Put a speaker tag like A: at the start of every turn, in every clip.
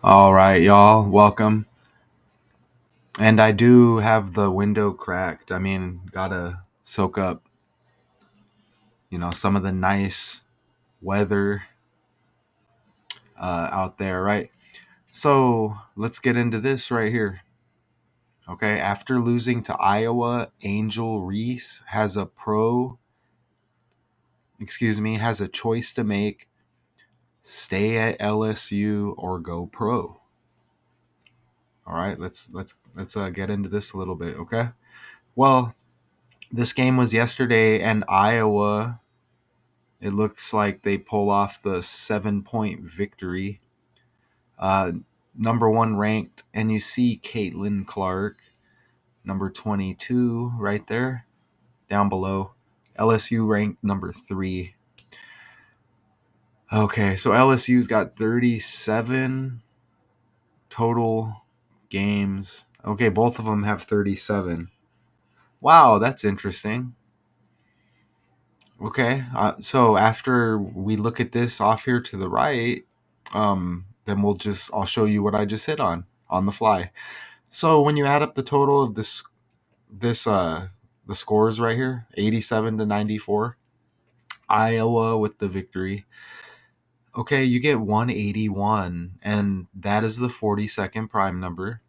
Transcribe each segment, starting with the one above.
A: All right, y'all, welcome. And I do have the window cracked. I mean, gotta soak up, some of the nice weather out there, right? So let's get into this right here. Okay, after losing to Iowa, Angel Reese has a choice to make: stay at LSU or go pro. All right, let's get into this a little bit, okay? Well, this game was yesterday, and Iowa, it looks like they pull off the 7-point victory. Uh, Number one ranked, and you see Caitlyn Clark, number 22, right there, down below. LSU ranked number 3. Okay, so LSU's got 37 total games. Okay, both of them have 37. Wow, that's interesting. Okay, so after we look at this off here to the right, then I'll show you what I just hit on the fly. So when you add up the total of the scores right here, 87 to 94, Iowa with the victory. Okay, you get 181, and that is the 42nd prime number.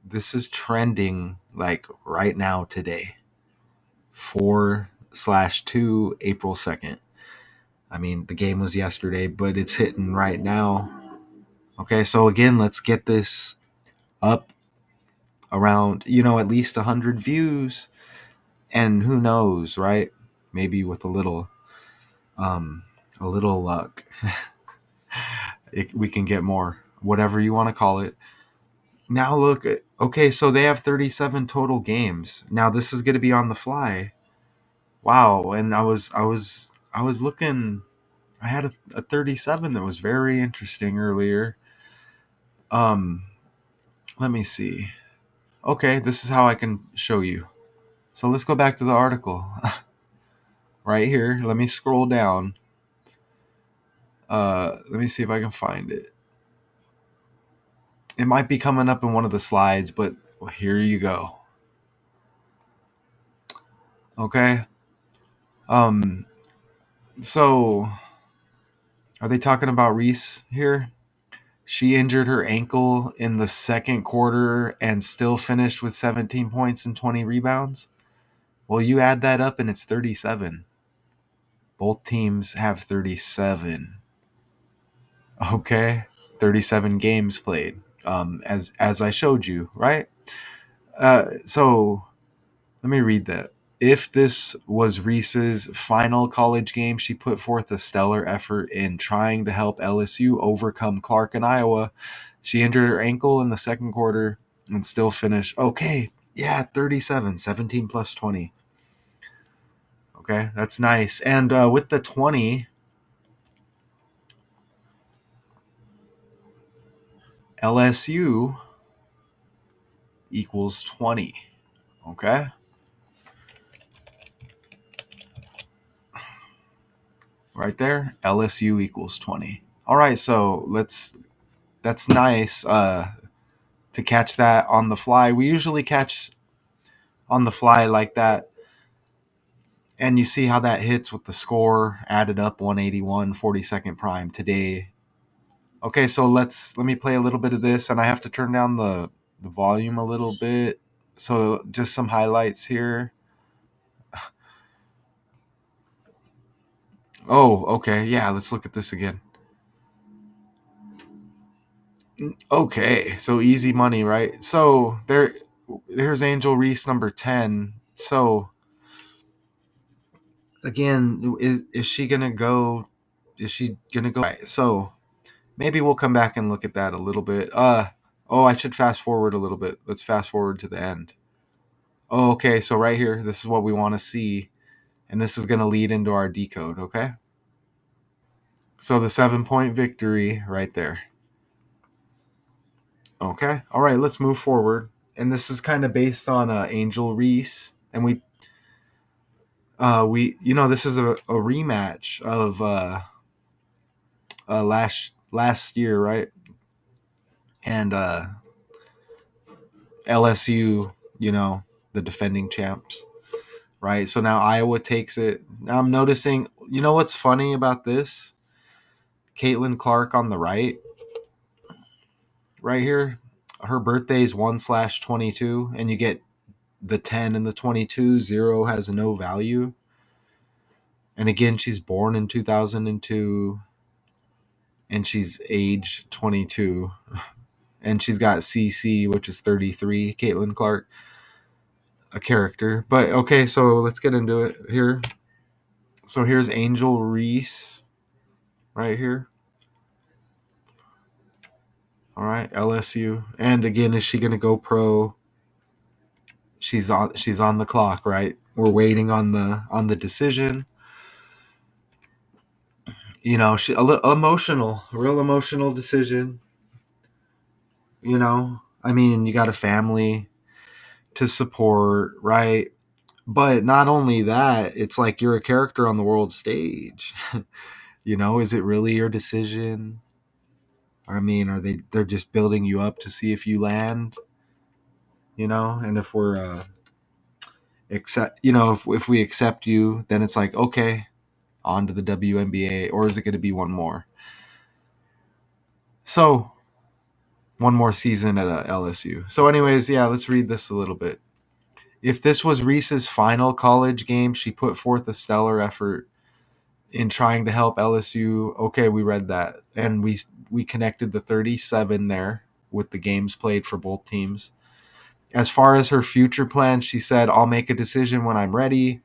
A: This is trending like right now today, 4/2, April 2nd. I mean, the game was yesterday, but it's hitting right now. Okay, so again, let's get this up around, at least 100 views. And who knows, right? Maybe with um, a little luck, we can get more, whatever you want to call it. Now look, okay, so they have 37 total games. Now this is going to be on the fly. Wow, and I was looking. I had a 37 that was very interesting earlier. Um, Let me see. Okay, this is how I can show you. So let's go back to the article. Right here. Let me scroll down. Let me see if I can find it. It might be coming up in one of the slides, but here you go. Okay. Um. So, are they talking about Reese here? She injured her ankle in the second quarter and still finished with 17 points and 20 rebounds. Well, you add that up and it's 37. Both teams have 37. Okay, 37 games played. As I showed you, right? So let me read that. If this was Reese's final college game, she put forth a stellar effort in trying to help LSU overcome Clark in Iowa. She injured her ankle in the second quarter and still finished. Okay, yeah, 37, 17 plus 20. Okay, that's nice. And with the 20, LSU equals 20. Okay. Right there, LSU equals 20. All right, so that's nice to catch that on the fly. We usually catch on the fly like that, and you see how that hits with the score added up: 181, 42nd prime today. Okay, so let me play a little bit of this, and I have to turn down the volume a little bit. So just some highlights here. Oh, okay, yeah, let's look at this again. Okay, so easy money, right? So there's Angel Reese number 10. So again, is she gonna go? Is she gonna go? Right, so maybe we'll come back and look at that a little bit. Oh, I should fast forward a little bit. Let's fast forward to the end. Oh, okay, so right here, this is what we want to see, and this is gonna lead into our decode. Okay, so the 7-point victory right there. Okay, all right, let's move forward. And this is kind of based on Angel Reese, and this is a rematch of last year, right? And LSU, the defending champs, right? So now Iowa takes it. Now I'm noticing, what's funny about this? Caitlyn Clark on the right here, her birthday is 1/22, and you get the 10 and the 22. 0 has no value. And again, she's born in 2002, and she's age 22. And she's got CC, which is 33, Caitlyn Clark, a character. But okay, so let's get into it here. So here's Angel Reese right here. All right, LSU. And again, is she going to go pro? She's on the clock, right? We're waiting on the decision. She emotional, real emotional decision. I mean, you got a family to support, right? But not only that, it's like you're a character on the world stage. Is it really your decision? I mean, they're just building you up to see if you land, and if we're if we accept you, then it's like, okay, on to the WNBA, or is it going to be one more? So, one more season at LSU. So anyways, yeah, let's read this a little bit. If this was Reese's final college game, she put forth a stellar effort in trying to help LSU. Okay, we read that. And we connected the 37 there with the games played for both teams. As far as her future plans, she said, I'll make a decision when I'm ready.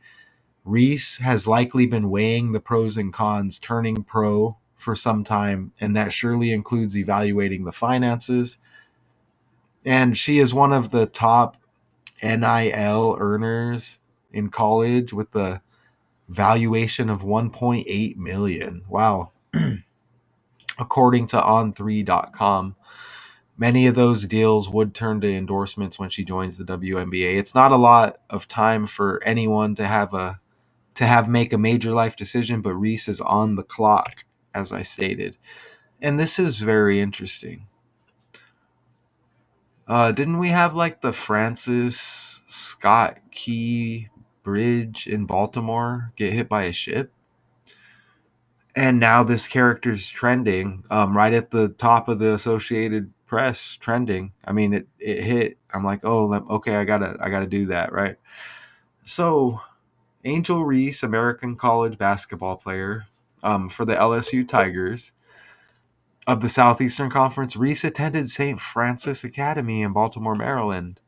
A: Reese has likely been weighing the pros and cons turning pro for some time, and that surely includes evaluating the finances. And she is one of the top NIL earners in college with the valuation of 1.8 million. Wow. According to on3.com. Many of those deals would turn to endorsements when she joins the WNBA. It's not a lot of time for anyone to make a major life decision, but Reese is on the clock, as I stated. And this is very interesting. Didn't we have like the Francis Scott Key Bridge in Baltimore get hit by a ship? And now this character's trending, right at the top of the Associated Press, trending. I mean, it hit. I'm like, oh, okay, I gotta do that, right? So, Angel Reese, American college basketball player, for the LSU Tigers of the Southeastern Conference. Reese attended St. Francis Academy in Baltimore, Maryland,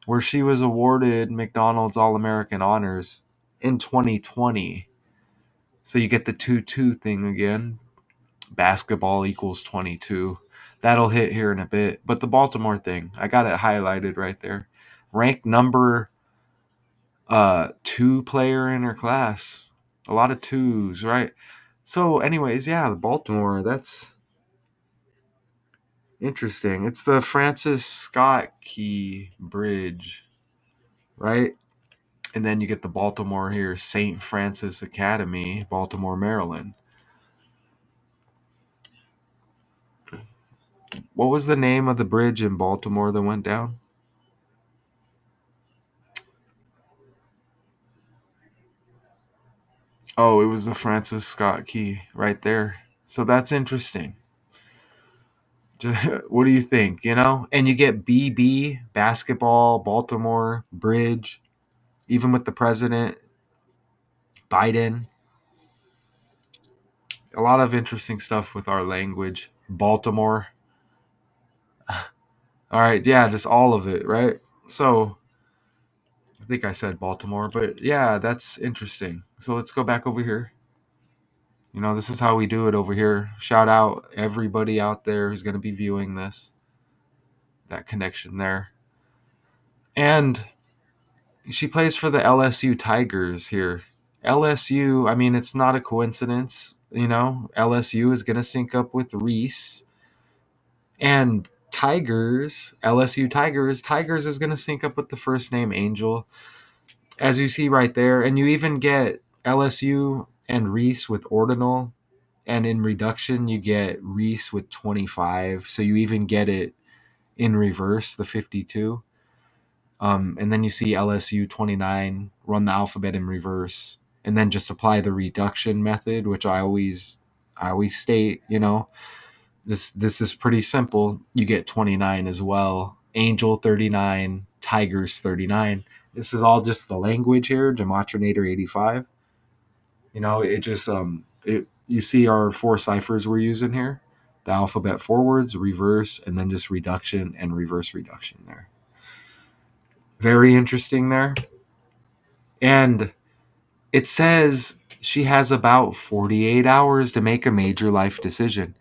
A: where she was awarded McDonald's All-American honors in 2020. So you get the 2-2 thing again. Basketball equals 22. That'll hit here in a bit. But the Baltimore thing, I got it highlighted right there. Ranked number 2 player in her class. A lot of 2s, right? So anyways, yeah, the Baltimore, that's interesting. It's the Francis Scott Key Bridge, right? And then you get the Baltimore here, St. Francis Academy, Baltimore, Maryland. What was the name of the bridge in Baltimore that went down? Oh, it was the Francis Scott Key right there. So that's interesting. What do you think? And you get BB, basketball, Baltimore, bridge, even with the president, Biden. A lot of interesting stuff with our language. Baltimore. All right, yeah, just all of it, right? So I think I said Baltimore, but yeah, that's interesting. So let's go back over here. This is how we do it over here. Shout out everybody out there who's going to be viewing this. That connection there. And she plays for the LSU Tigers here. LSU, I mean, it's not a coincidence. LSU is going to sync up with Reese. And Tigers is going to sync up with the first name Angel. As you see right there. And you even get LSU and Reese with ordinal And in reduction, you get Reese with 25. So you even get it in reverse, the 52. And then you see LSU 29, run the alphabet in reverse, and then just apply the reduction method, which I always state, this is pretty simple. You get 29 as well. Angel 39, Tigers 39. This is all just the language here, Gematria 85. It just you see our four ciphers we're using here. The alphabet forwards, reverse, and then just reduction and reverse reduction there. Very interesting there. And it says she has about 48 hours to make a major life decision.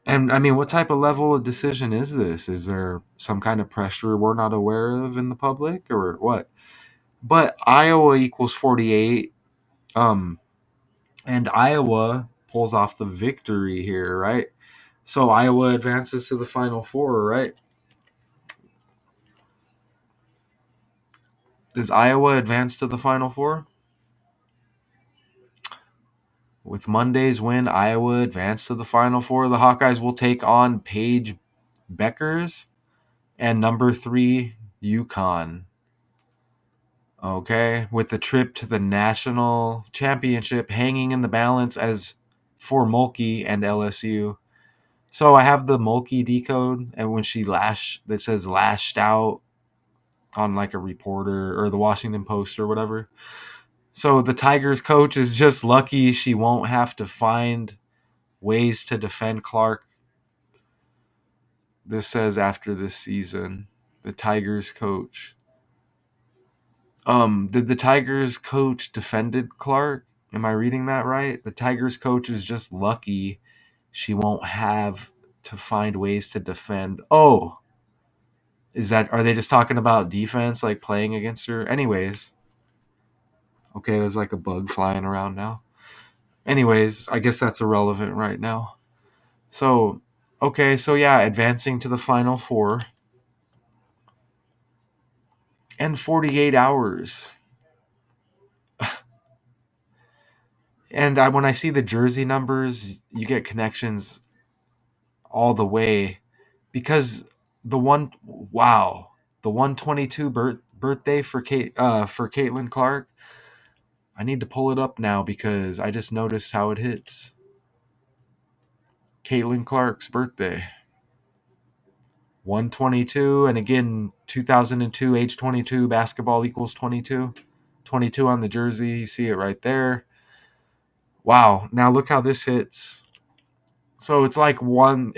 A: And I mean, what type of level of decision is this? Is there some kind of pressure we're not aware of in the public or what? But Iowa equals 48. And Iowa pulls off the victory here, right? So Iowa advances to the Final Four, right? Does Iowa advance to the Final Four? With Monday's win, Iowa advanced to the Final Four. The Hawkeyes will take on Paige Beckers and number 3, UConn. Okay, with the trip to the national championship hanging in the balance as for Mulkey and LSU. So I have the Mulkey decode, and when she that says lashed out on like a reporter or the Washington Post or whatever. So the Tigers coach is just lucky she won't have to find ways to defend Clark. This says after this season, the Tigers coach. Did the Tigers coach defended Clark? Am I reading that right? The Tigers coach is just lucky she won't have to find ways to defend. Oh, are they just talking about defense, like playing against her? Anyways, okay, there's like a bug flying around now. Anyways, I guess that's irrelevant right now. So, okay, so yeah, advancing to the Final Four. And 48 hours. And when I see the jersey numbers, you get connections all the way because the 122 birthday for Caitlyn Clark. I need to pull it up now because I just noticed how it hits. Caitlyn Clark's birthday. 122, and again 2002, age 22, basketball equals 22. 22 on the jersey, you see it right there. Wow, now look how this hits. So it's like 1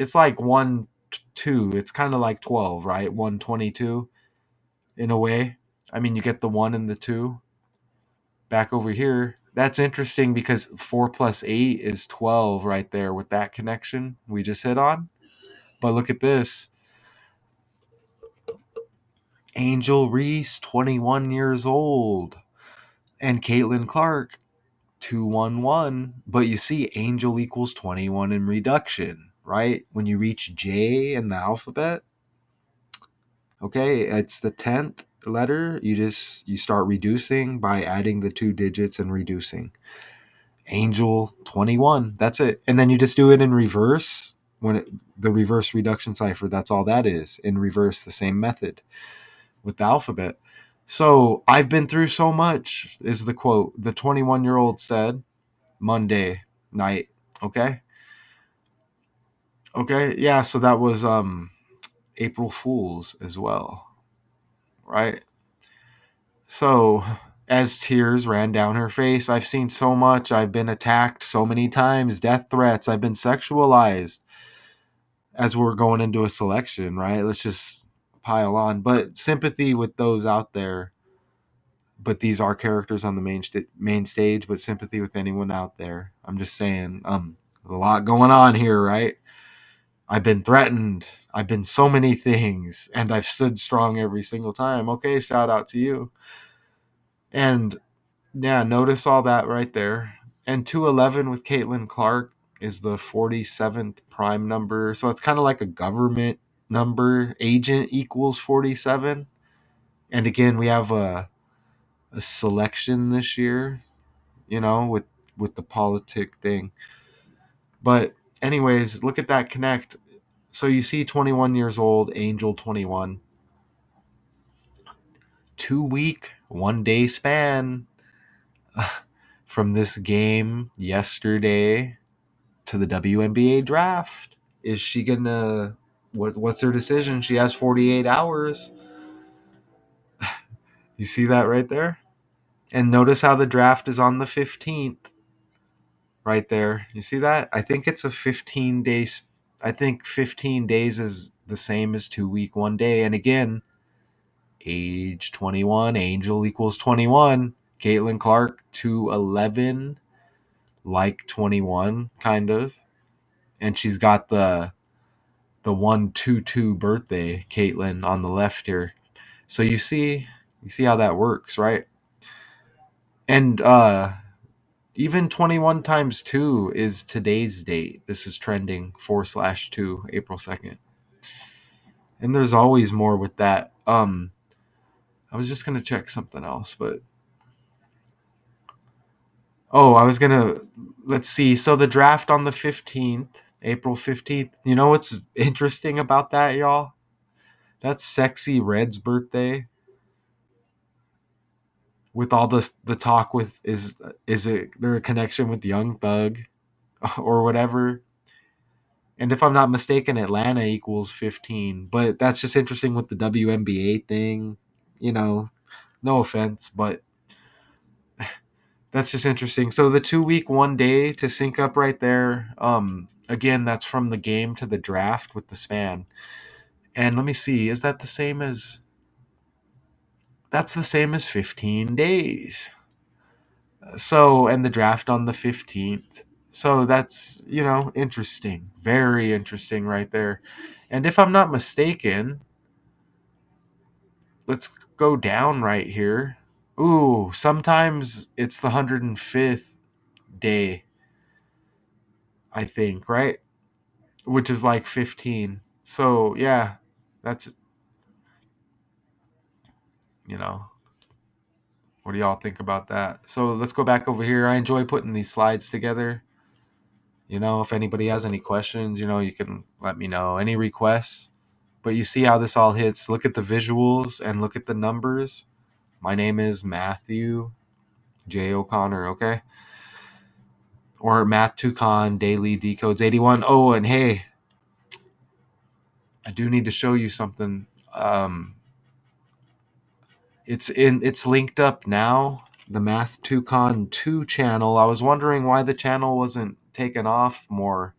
A: 2. It's kind of like 12, right? 122 in a way. I mean, you get the 1 and the 2 back over here. That's interesting because 4 plus 8 is 12 right there with that connection we just hit on. But look at this. Angel Reese, 21 years old. And Caitlyn Clark, 211. But you see, Angel equals 21 in reduction, right? When you reach J in the alphabet, okay, it's the 10th letter. You start reducing by adding the 2 digits and reducing. Angel 21. That's it. And then you just do it in reverse the reverse reduction cipher. That's all that is. In reverse, the same method with the alphabet. So I've been through so much, is the quote. The 21-year-old said Monday night. Okay. Okay. Yeah. So that was April Fool's as well. Right. So as tears ran down her face, I've seen so much. I've been attacked so many times, death threats. I've been sexualized as we're going into a selection, right? Let's just pile on. But sympathy with those out there. But these are characters on the main stage, but sympathy with anyone out there. I'm just saying, a lot going on here, right? I've been threatened. I've been so many things, and I've stood strong every single time. Okay, shout out to you. And yeah, notice all that right there. And 211 with Caitlyn Clark is the 47th prime number. So it's kind of like a government number. Agent equals 47. And again, we have a selection this year, with the politic thing. But anyways, look at that connect. So you see 21 years old, Angel 21. 2-week, 1-day span from this game yesterday to the WNBA draft. Is she gonna? What's her decision? She has 48 hours. You see that right there? And notice how the draft is on the 15th. Right there. You see that? I think it's a 15 days. I think 15 days is the same as 2-week, 1 day. And again, age 21, Angel equals 21. Caitlyn Clark 211, like 21, kind of. And she's got the 122 birthday, Caitlyn, on the left here. So you see how that works, right? And even 21 times 2 is today's date. This is trending 4/2, April 2nd. And there's always more with that. I was just going to check something else, but let's see. So the draft on the 15th, April 15th. You know what's interesting about that, y'all? That's Sexy Red's birthday. With all the talk with is it there a connection with Young Thug or whatever? And if I'm not mistaken, Atlanta equals 15. But that's just interesting with the WNBA thing. You know, no offense, but that's just interesting. So the 2-week, 1 day to sync up right there. Again, that's from the game to the draft with the span. And let me see, is that the same as? That's the same as 15 days. So, and the draft on the 15th. So that's, interesting. Very interesting right there. And if I'm not mistaken, let's go down right here. Ooh, sometimes it's the 105th day, I think, right? Which is like 15. So, yeah, that's, you know, what do y'all think about that? So let's go back over here. I enjoy putting these slides together. If anybody has any questions, you can let me know. Any requests? But you see how this all hits. Look at the visuals and look at the numbers. My name is Matthew J. O'Connor, okay? Or Math Tucon Daily Decodes 81. Oh, and hey, I do need to show you something. It's linked up now. The Math Tucon 2 channel. I was wondering why the channel wasn't taken off more.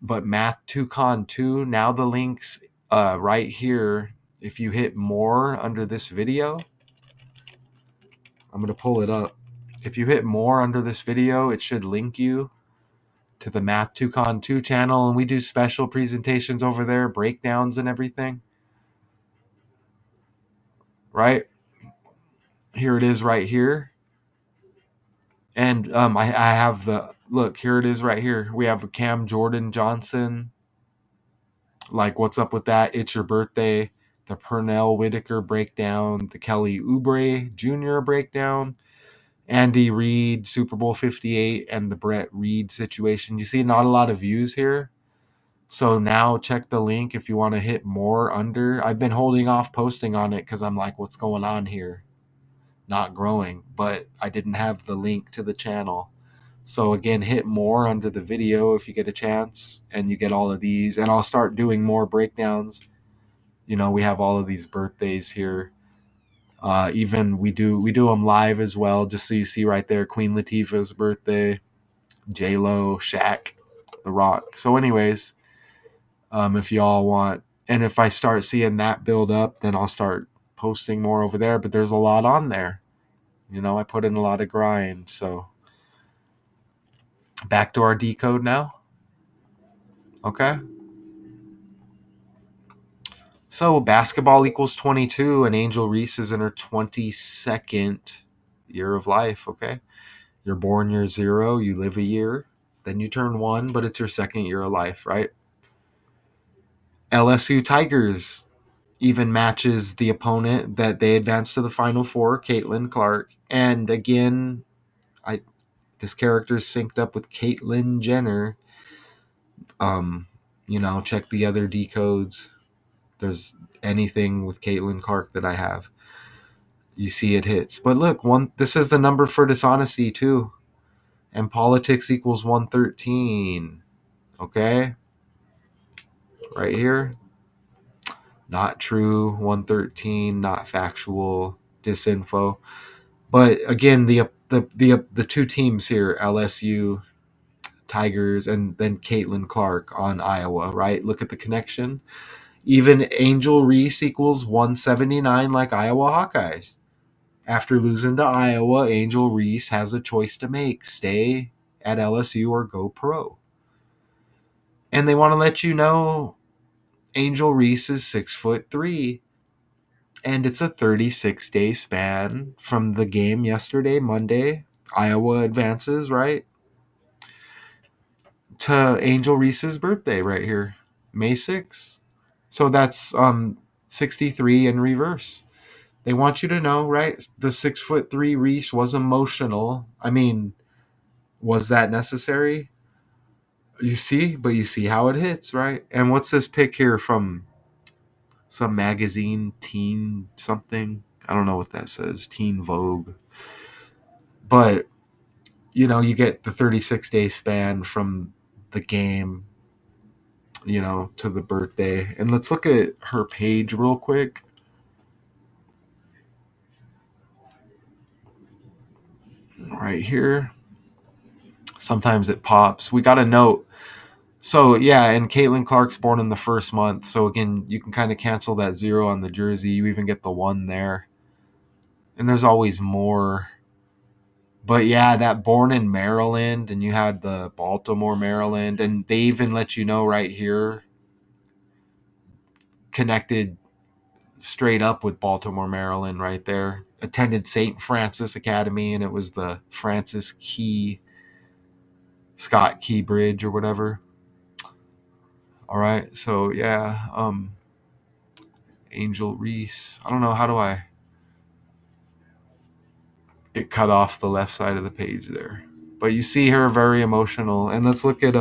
A: But Math Tucon 2, now the links right here. If you hit more under this video, I'm going to pull it up. If you hit more under this video, it should link you to the Math Tucon 2 channel, and we do special presentations over there, breakdowns and everything. Right? Here it is right here. And I have look, here it is right here. We have a Cam Jordan Johnson. Like, what's up with that? It's your birthday. The Pernell Whitaker breakdown. The Kelly Oubre Jr. breakdown. Andy Reid, Super Bowl 58, and the Brett Reed situation. You see not a lot of views here. So now check the link if you want to hit more under. I've been holding off posting on it because I'm like, what's going on here? Not growing. But I didn't have the link to the channel. So again, hit more under the video if you get a chance, and you get all of these. And I'll start doing more breakdowns. We have all of these birthdays here. Even we do them live as well, just so you see right there, Queen Latifah's birthday, J-Lo, Shaq, The Rock. So anyways, if y'all want, and if I start seeing that build up, then I'll start posting more over there. But there's a lot on there. I put in a lot of grind. So back to our decode now. Okay. So basketball equals 22, and Angel Reese is in her 22nd year of life. Okay. You're born year 0, you live a year, then you turn 1, but it's your second year of life, right? LSU Tigers even matches the opponent that they advanced to the Final Four, Caitlyn Clark. And again, I This character is synced up with Caitlyn Jenner. Check the other decodes. There's anything with Caitlin Clark that I have. You see it hits. But look, this is the number for dishonesty too. And politics equals 113. Okay? Right here. Not true, 113, not factual, disinfo. But again, the two teams here, LSU Tigers and then Caitlin Clark on Iowa, right? Look at the connection. Even Angel Reese equals 179 like Iowa Hawkeyes. After losing to Iowa, Angel Reese has a choice to make: stay at LSU or go pro. And they want to let you know Angel Reese is 6'3", and it's a 36-day span from the game yesterday, Monday. Iowa advances, right? To Angel Reese's birthday right here, May 6th. So that's 63 in reverse. They want you to know, right? The 6'3" Reese was emotional. I mean, was that necessary? You see how it hits, right? And what's this pic here from some magazine, Teen something? I don't know what that says, Teen Vogue. But, you get the 36-day span from the game, to the birthday. And let's look at her page real quick. Right here. Sometimes it pops. We got a note. So, yeah, and Caitlin Clark's born in the first month. So, again, you can kind of cancel that 0 on the jersey. You even get the 1 there. And there's always more. But, yeah, that born in Maryland, and you had the Baltimore, Maryland. And they even let you know right here, connected straight up with Baltimore, Maryland right there. Attended St. Francis Academy, and it was the Francis Scott Key Bridge or whatever. All right, so yeah, Angel Reese. I don't know, how do I... It cut off the left side of the page there. But you see her very emotional. And let's look at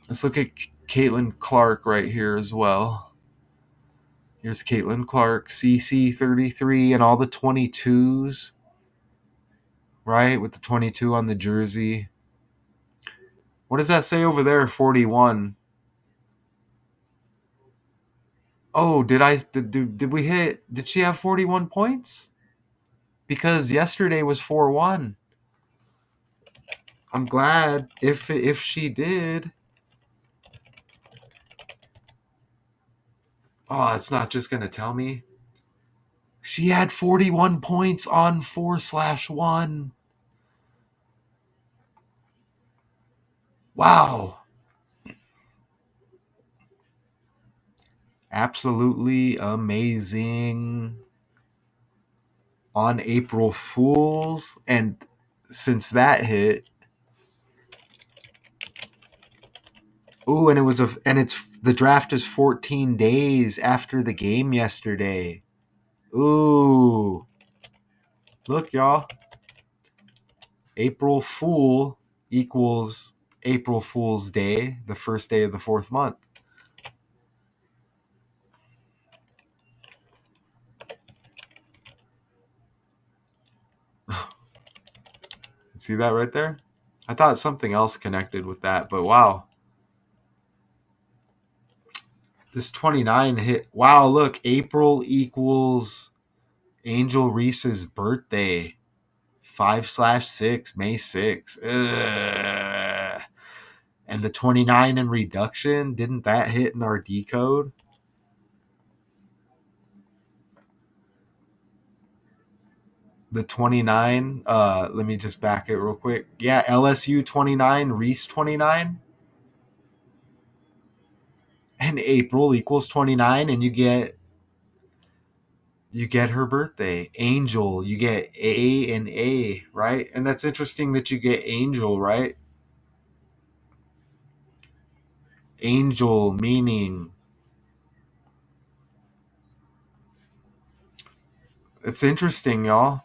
A: Caitlin Clark right here as well. Here's Caitlin Clark, CC33, and all the 22s, right? With the 22 on the jersey. What does that say over there? 41. Oh, did we hit? Did she have 41 points? Because yesterday was 4-1. I'm glad if she did. Oh, it's not just gonna tell me. She had 41 points on 4/1. Wow. Absolutely amazing. On April Fools. And since that hit. Ooh, and it's the draft is 14 days after the game yesterday. Ooh. Look, y'all. April Fool equals April Fool's Day, the first day of the fourth month. See that right there? I thought something else connected with that, but wow. This 29 hit. Wow, look, April equals Angel Reese's birthday. 5/6, May 6th. Ugh. And the 29 in reduction, didn't that hit in our decode? The 29, let me just back it real quick. Yeah, LSU 29, Reese 29. And April equals 29, and you get her birthday. Angel, you get A and A, right? And that's interesting that you get Angel, right? Angel meaning, it's interesting, y'all.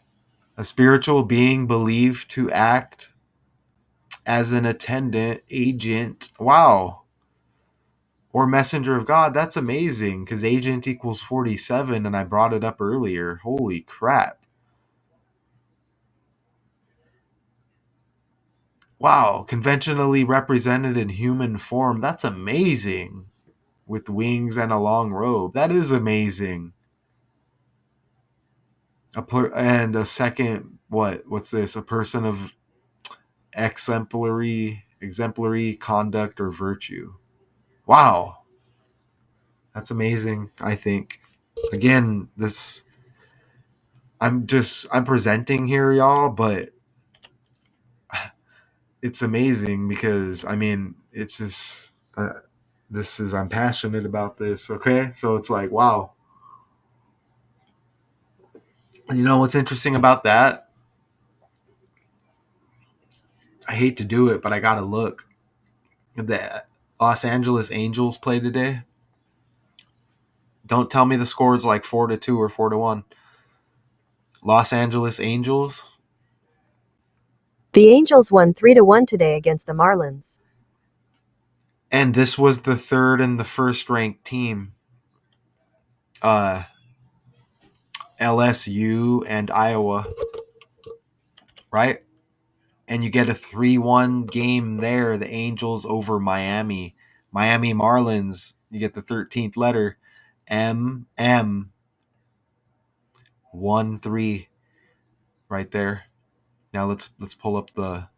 A: A spiritual being believed to act as an attendant, agent. Wow. Or messenger of God. That's amazing because agent equals 47, and I brought it up earlier. Holy crap. Wow. Conventionally represented in human form. That's amazing. With wings and a long robe. That is amazing. And a second, what's this? A person of exemplary conduct or virtue. Wow. That's amazing, I think. Again, I'm presenting here, y'all, but it's amazing because I mean, it's just I'm passionate about this, okay? So it's like, wow. You know what's interesting about that? I hate to do it, but I got to look. The Los Angeles Angels play today. Don't tell me the score is like 4-2 or 4-1. Los Angeles Angels.
B: The Angels won 3-1 today against the Marlins.
A: And this was the third and the first ranked team. LSU and Iowa. Right? And you get a 3-1 game there, the Angels over Miami. Miami Marlins, you get the 13th letter. M 1-3 right there. Now let's pull up the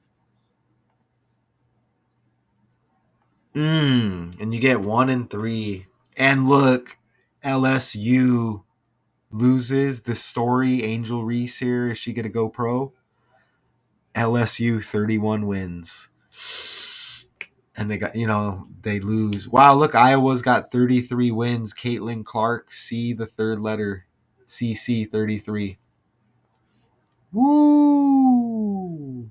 A: and you get 1-3. And look, LSU loses. The story, Angel Reese here, is she gonna go pro? LSU 31 wins. And they lose. Wow, look, Iowa's got 33 wins. Caitlyn Clark, C, the third letter. CC 33. Woo!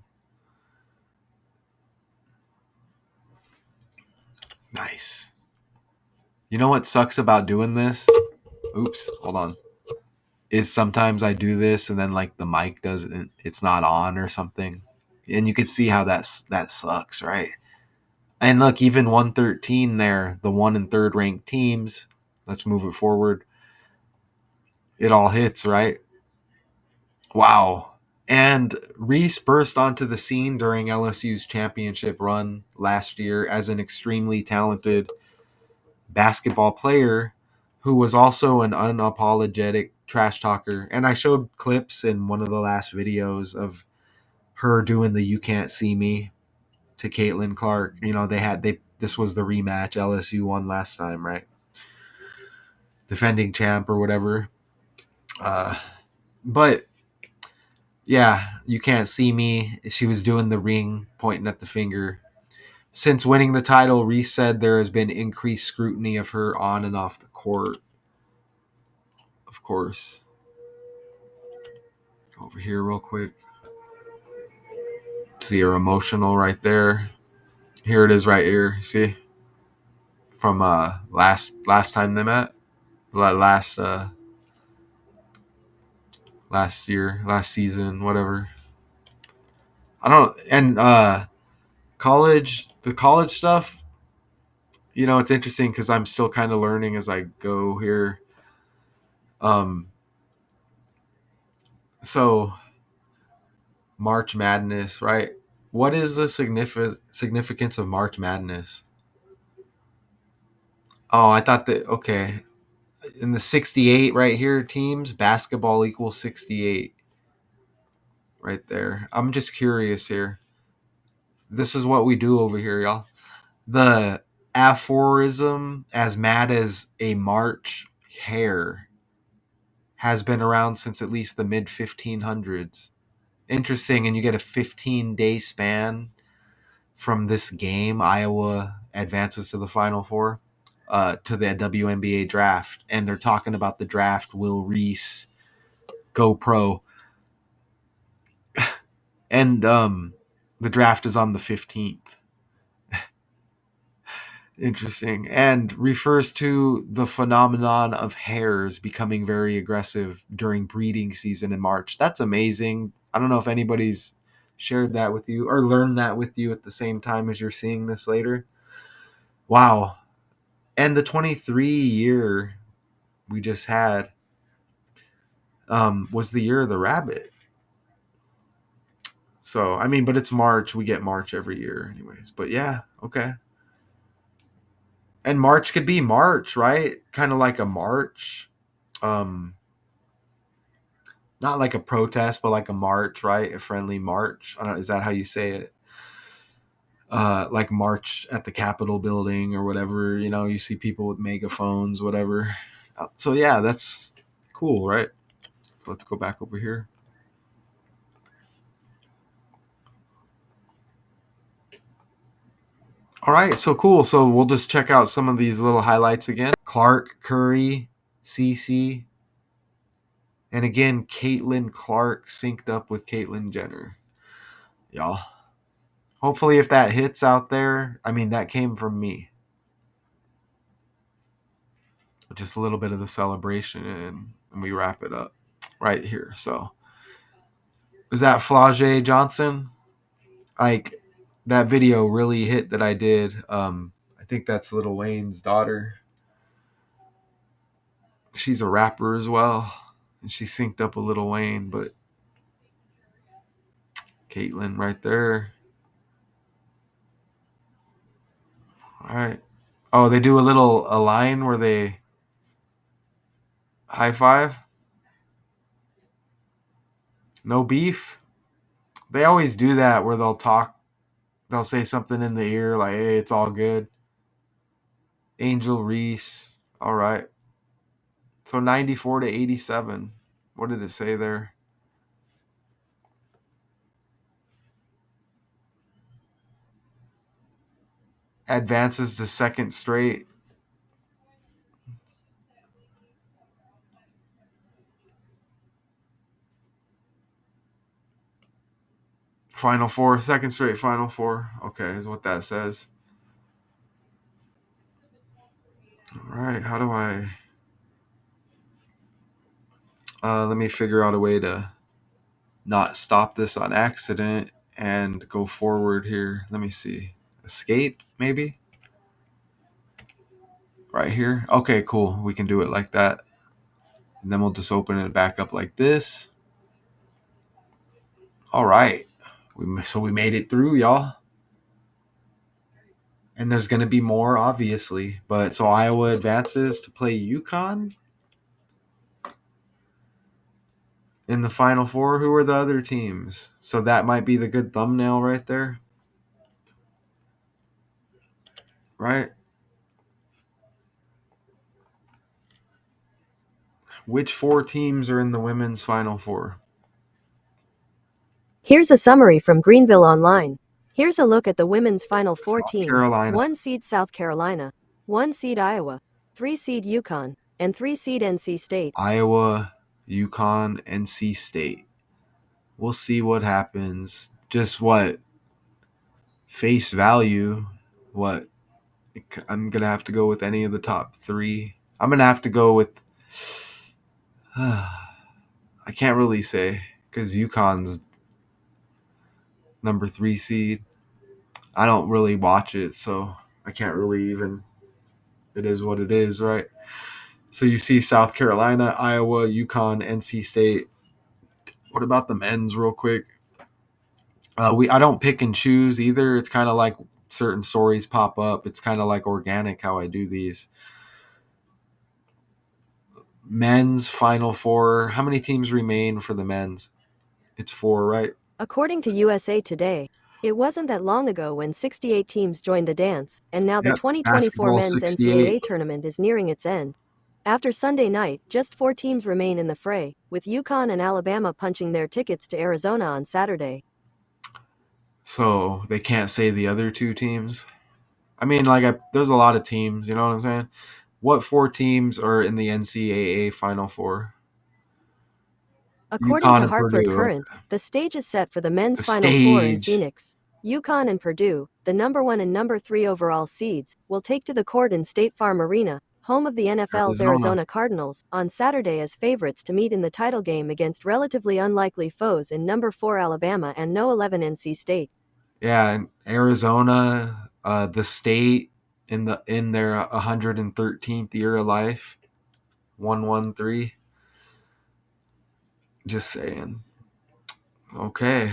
A: Nice. You know what sucks about doing this? Oops, hold on. Is sometimes I do this and then like the mic doesn't, it's not on or something. And you can see how that sucks, right? And look, even 113 there, the 1 and 3rd ranked teams. Let's move it forward. It all hits, right? Wow. And Reese burst onto the scene during LSU's championship run last year as an extremely talented basketball player who was also an unapologetic trash talker. And I showed clips in one of the last videos of her doing the "You Can't See Me" to Caitlyn Clark. This was the rematch. LSU won last time, right? Defending champ or whatever. But yeah, "You Can't See Me." She was doing the ring, pointing at the finger. Since winning the title, Reese said there has been increased scrutiny of her on and off the court. Of course. Over here real quick. See her emotional right there. Here it is right here. See? From last time they met. Last year, last season, whatever. I don't and the college stuff, it's interesting because I'm still kind of learning as I go here. So March Madness, right? What is the significance of March Madness? Oh, I thought that, okay. In the 68 right here, teams, basketball equals 68 right there. I'm just curious here. This is what we do over here, y'all. The aphorism, as mad as a March hare, has been around since at least the mid 1500s. Interesting, and you get a 15-day span from this game. Iowa advances to the Final Four, to the WNBA draft, and they're talking about the draft. Will Reese go pro? And the draft is on the 15th. Interesting. And refers to the phenomenon of hares becoming very aggressive during breeding season in March. That's amazing. I don't know if anybody's shared that with you or learned that with you at the same time as you're seeing this later. Wow. And the 23 year we just had was the year of the rabbit. So, I mean, but it's March. We get March every year, anyways. But yeah, okay. And March could be March, right? Kind of like a march. Um, Not like a protest, but like a march, right? A friendly march. I don't know, is that how you say it? Like march at the Capitol building or whatever. You know, you see people with megaphones, whatever. So yeah, that's cool, right? So let's go back over here. All right, so cool. So we'll just check out some of these little highlights again. Clark, Curry, CC, and again, Caitlyn Clark synced up with Caitlyn Jenner. Y'all. Hopefully, if that hits out there, I mean, that came from me. Just a little bit of the celebration, and we wrap it up right here. So, is that Flau'jae Johnson? Like, that video really hit that I did. I think that's Lil Wayne's daughter. She's a rapper as well, and she synced up a Lil Wayne, but Caitlyn right there. All right. Oh, they do a line where they high five. No beef. They always do that where they'll talk. They'll say something in the ear like, "Hey, it's all good." Angel Reese. All right. So 94 to 87. What did it say there? Advances to second straight. Final four. Second straight Final Four. Okay, is what that says. All right. How do I. Let me figure out a way to not stop this on accident and go forward here. Let me see. Escape, maybe? Right here. Okay, cool. We can do it like that. And then we'll just open it back up like this. All right. So we made it through, y'all. And there's going to be more, obviously. But so Iowa advances to play UConn in the Final Four. Who are the other teams? So that might be the good thumbnail right there. Right? Which four teams are in the women's Final Four?
B: Here's a summary from Greenville Online. Here's a look at the women's Final Four
A: South
B: teams.
A: Carolina.
B: 1 seed South Carolina, 1 seed Iowa, 3 seed UConn, and 3 seed NC State.
A: Iowa, UConn, NC State. We'll see what happens. Just what? Face value. What? I'm going to have to go with any of the top three. I'm going to have to go with. I can't really say because UConn's number 3 seed. I don't really watch it, so I can't really even. It is what it is, right? So you see South Carolina, Iowa, UConn, NC State. What about the men's, real quick? I don't pick and choose either. It's kind of like certain stories pop up. It's kind of like organic how I do these. Men's Final Four. How many teams remain for the men's? It's 4, right?
B: According to USA Today, it wasn't that long ago when 68 teams joined the dance, and now the
A: Yep.
B: 2024
A: Basketball
B: men's
A: 68.
B: NCAA tournament is nearing its end. After Sunday night, just 4 teams remain in the fray, with UConn and Alabama punching their tickets to Arizona on Saturday.
A: So they can't say the other 2 teams. I mean, there's a lot of teams. You know what I'm saying? What 4 teams are in the NCAA Final Four?
B: According
A: UConn
B: to
A: and
B: Hartford
A: Purdue.
B: Current, the stage is set for the men's
A: The
B: Final Four in
A: stage.
B: Phoenix. UConn and Purdue, the number 1 and number 3 overall seeds, will take to the court in State Farm Arena, home of the NFL's Arizona Cardinals, on Saturday as favorites to meet in the title game against relatively unlikely foes in number 4 Alabama and no 11 NC State.
A: Yeah, and Arizona, the state in their 113th year of life, 113. Just saying. Okay.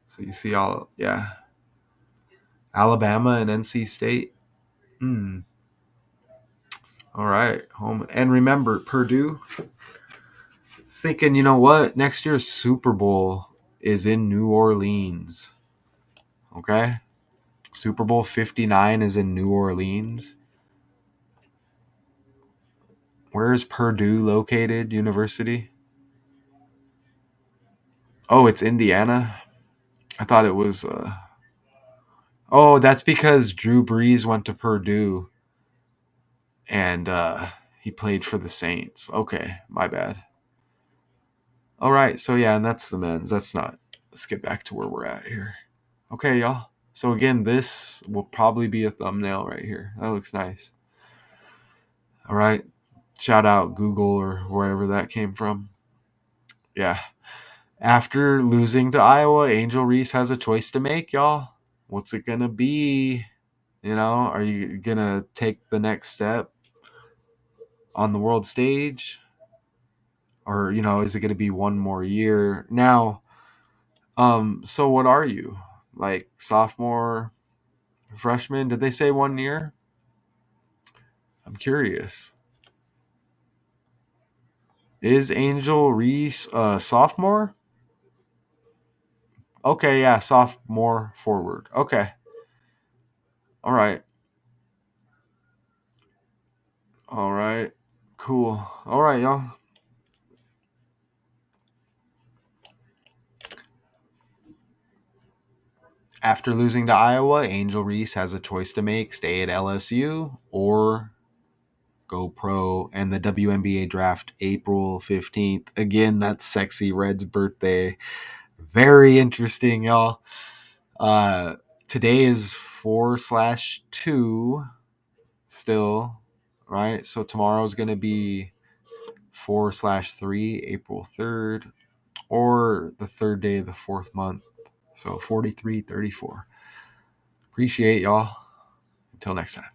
A: So you see all, yeah. Alabama and NC State. All right, home. And remember, Purdue. Thinking, you know what? Next year's Super Bowl is in New Orleans. Okay? Super Bowl 59 is in New Orleans. Where is Purdue located? University? Oh, it's Indiana. I thought it was. Oh, that's because Drew Brees went to Purdue and he played for the Saints. Okay, my bad. All right, so yeah, and that's the men's. That's not. Let's get back to where we're at here. Okay, y'all. So again, this will probably be a thumbnail right here. That looks nice. All right. Shout out Google or wherever that came from. Yeah. After losing to Iowa, Angel Reese has a choice to make, y'all. What's it going to be? You know, are you going to take the next step on the world stage? Or, you know, is it going to be one more year? Now, so what are you? Like sophomore, freshman? Did they say 1 year? I'm curious. Is Angel Reese a sophomore? Okay, yeah, sophomore forward. Okay. All right. All right. Cool. All right, y'all. After losing to Iowa, Angel Reese has a choice to make: stay at LSU or go pro. And the WNBA draft April 15th. Again, that's Sexy Red's birthday. Very interesting, y'all. Today is 4/2 still, right? So tomorrow's going to be 4/3, April 3rd, or the third day of the fourth month. So 4334. Appreciate y'all. Until next time.